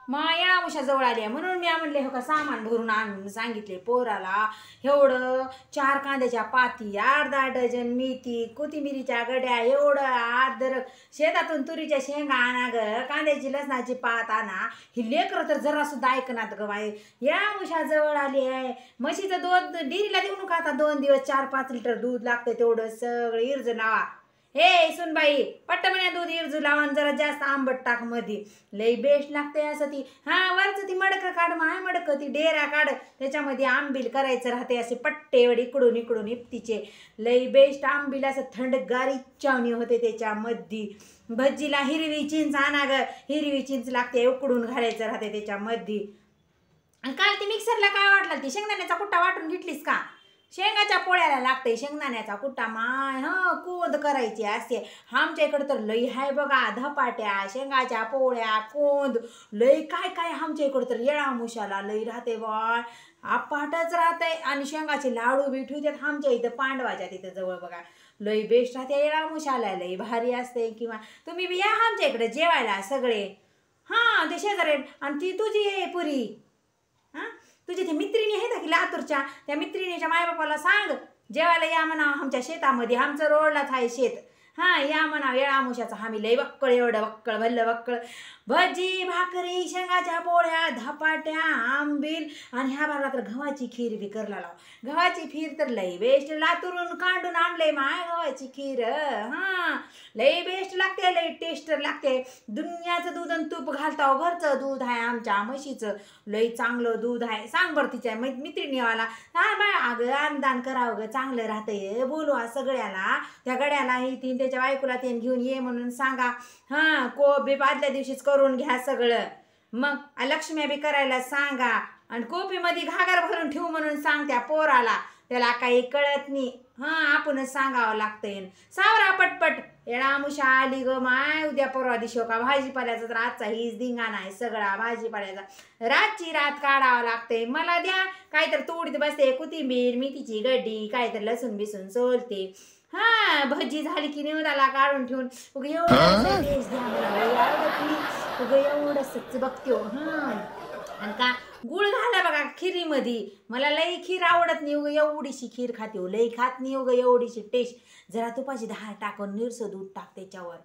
येळामुशा जवळ आली आहे म्हणून मी म्हणले हो का सामान भरून आणून सांगितले पोराला. एवढं 4 कांद्याच्या पाती, अर्धा डझन मेथी, कोथिंबिरीच्या गड्या, एवढं अद्रक, शेतातून तुरीच्या शेंगा आणा ग, कांद्याची लसणाची पात आणा. ही लेकरं तर जरा सुद्धा ऐकनात ग बाई. येळामुशा जवळ आली आहे. म्हशीचं दूध डेअरीला देऊ नका आता 2 दिवस 4-5 लिटर दूध लागते तेवढं सगळं इर्ज लावा. हे सुनबाई पट्ट म्हणे दूध इर्जू लावून जरा जास्त आंबट टाक मध्ये, लई बेस्ट लागते असं ती. वरचं ती मडकं काढ, माय मडकं ती डेरा काढ, त्याच्यामध्ये आंबील करायचं राहते असे पट्टे एवढे इकडून इकडून इप्तीचे. लई बेस्ट आंबील असं थंडगारी चावणी होते त्याच्यामध्ये. भज्जीला हिरवी चिंच आणा ग, हिरवी चिंच लागते उकडून घालायचं राहते त्याच्यामध्ये. आणि काल ती मिक्सरला काय वाटलं, ती शेंगदाण्याचा कुट्टा वाटून घेतलीस का? शेंगाच्या पोळ्याला लागते शेंगदाण्याचा कुट्टा माय. कोंद करायची असते आमच्या इकडं तर लई हाय बघा. धपाट्या, शेंगाच्या पोळ्या, कोंद, लई काय काय आमच्या इकडं तर येळामुशाला लई राहते बा. अपाटच राहते. आणि शेंगाचे लाडू बी ठेवतात आमच्या इथं पांडवाच्या तिथं जवळ बघा. लई बेस्ट राहते येळामुशाला, लई भारी असते. किंवा तुम्ही बी या आमच्या इकडे जेवायला सगळे. ते शेजारी. आणि ती तुझी आहे पुरी, तुझी ती मित्रिणी आहे की लातूरच्या, त्या मित्रिणीच्या मायबापाला सांग जेवायला या म्हणा आमच्या शेतामध्ये. आमचं रोडलाच आहे शेत. या म्हणा येळामुशाचा. आम्ही लई वक्कळ, एवढं वक्कळ भल्लं वक्कळ. भजी, भाकरी, शेंगाच्या पोळ्या, धपाट्या, आंबील. आणि ह्या भागात तर गव्हाची खीर बी करला लाव. गव्हाची खीर तर लई बेस्ट. लातूरून काढून आणले माय गव्हाची खीर. लई बेस्ट लागते, लई टेस्ट लागते. दुनियाचं दूध आणि तूप घालता, घरचं दूध आहे आमच्या म्हशीचं, लई चांगलं दूध आहे. सांग बरं तिच्या मित्रिणीवाला बाय अगं अन्नदान करावं ग, चांगलं राहतंय. बोलवा सगळ्याला, त्या गड्याला ती त्याच्या बायकोला ते घेऊन ये म्हणून सांगा. कोप बी आदल्या दिवशीच करून घ्या सगळं. मग लक्ष्मी बी करायला सांगा. आणि कोपीमध्ये घागर भरून ठेवू म्हणून सांग त्या पोराला. त्याला काही कळत नाही. आपणच सांगावं लागतंय. सावरा पटपट. येळामुशा आली ग माय. उद्या परवा दिवशी का भाजीपाल्याचा तर आजचा हीच धिंगाणा आहे सगळा भाजीपाल्याचा. रातची रात काढावं लागते. मला द्या काहीतरी तोडीत बसते, कोथिंबीर, मेथीची गड्डी, काहीतरी लसूण बिसून सोलते. भजी झाली की निवदाला काढून ठेवून एवढं एवढंच बघते. आणि का गुळ घाला बघा खिरीमध्ये. मला लई खीर आवडत नाही. उगं एवढीशी खीर खाते हो, लई खात नाही. उगं एवढीशी टेस्ट. जरा तुपाची धार टाकून निरसं दूध टाक त्याच्यावर.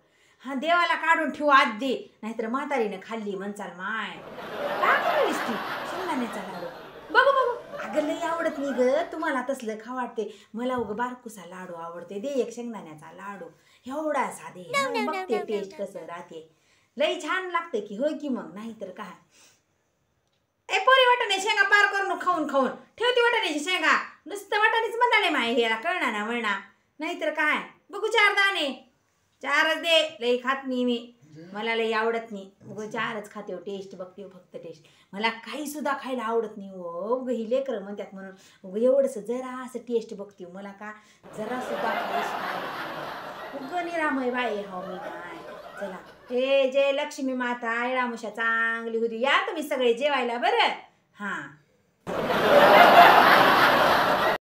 देवाला काढून ठेवू आधी, नाहीतर म्हातारीनं खाल्ली म्हणचाल माय. काय करायलीस ती शेंगदाण्याचा लाडू? बघू बघू. अगं लई आवडत नाही ग तुम्हाला तसलं खा वाटते. मला उगं बारकुसा लाडू आवडते. दे एक शेंगदाण्याचा लाडू एवढा साधे. बघते टेस्ट कसं राहते. लई छान लागते की होय की मग. नाहीतर काय पोरी वाटाणे शेंगा पार करून खाऊन खाऊन ठेवती वाटाण्याची शेंगा. नुसतं वाटाणेच म्हणाले माय ह्याला कळणार ना म्हणा. नाहीतर काय. बघू 4 दाणे. 4च दे. लई खात नाही मी. मला लई आवडत नाही. उगं 4च खाते. टेस्ट बघते फक्त टेस्ट. मला काही सुद्धा खायला आवडत नाही. उगं ही लेकरं म्हणतात म्हणून उगं एवढंच जरा असं टेस्ट बघते. मला का जरा सुद्धा उगं निरामय बाई हो मी काय. चला जय लक्ष्मी माता येळामुशा चांगली होती. या तुम्ही सगळे जेवायला बरं.